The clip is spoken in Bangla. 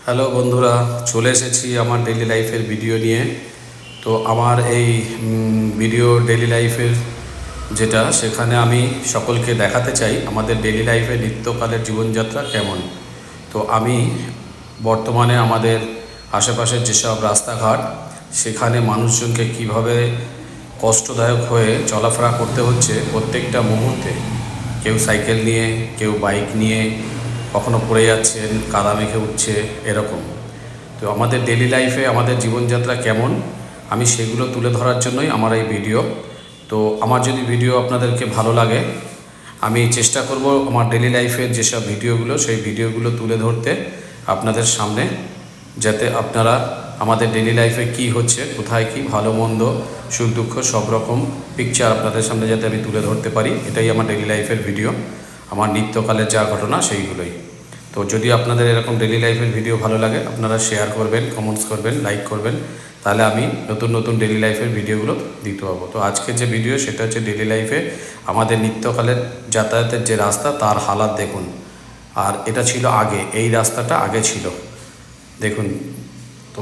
হ্যালো বন্ধুরা, চলে এসেছি আমার ডেইলি লাইফের ভিডিও নিয়ে। তো আমার এই ভিডিও ডেইলি লাইফের যেটা, সেখানে আমি সকলকে দেখাতে চাই আমাদের ডেইলি লাইফে নিত্যকালের জীবনযাত্রা কেমন। তো আমি বর্তমানে আমাদের আশেপাশের যেসব রাস্তাঘাট, সেখানে মানুষজনকে কিভাবে কষ্টদায়ক হয়ে চলাফেরা করতে হচ্ছে প্রত্যেকটা মুহূর্তে। কেউ সাইকেল নিয়ে, কেউ বাইক নিয়ে, কখনো পড়ে যাচ্ছেন, কাদা মেখে উঠছে, এরকম। তো আমাদের ডেলি লাইফে আমাদের জীবনযাত্রা কেমন, আমি সেগুলো তুলে ধরার জন্যই আমার এই ভিডিও। তো আমার যদি ভিডিও আপনাদেরকে ভালো লাগে, আমি চেষ্টা করব আমার ডেলি লাইফের যেসব ভিডিওগুলো, সেই ভিডিওগুলো তুলে ধরতে আপনাদের সামনে, যাতে আপনারা আমাদের ডেলি লাইফে কি হচ্ছে, কোথায় কি ভালো মন্দ, সুখ দুঃখ সব রকম পিকচার আপনাদের সামনে যাতে আমি তুলে ধরতে পারি। এটাই আমার ডেলি লাইফের ভিডিও, আমার নিত্যকালের যা ঘটনা সেইগুলোই। তো যদি আপনাদের এরকম ডেলি লাইফের ভিডিও ভালো লাগে, আপনারা শেয়ার করবেন, কমেন্টস করবেন, লাইক করবেন, তাহলে আমি নতুন নতুন ডেলি লাইফের ভিডিওগুলো দিতে পারবো। তো আজকের যে ভিডিও, সেটা হচ্ছে ডেলি লাইফে আমাদের নিত্যকালের যাতায়াতের যে রাস্তা, তার হালাত দেখুন। আর এটা ছিল আগে, এই রাস্তাটা আগে ছিল, দেখুন। তো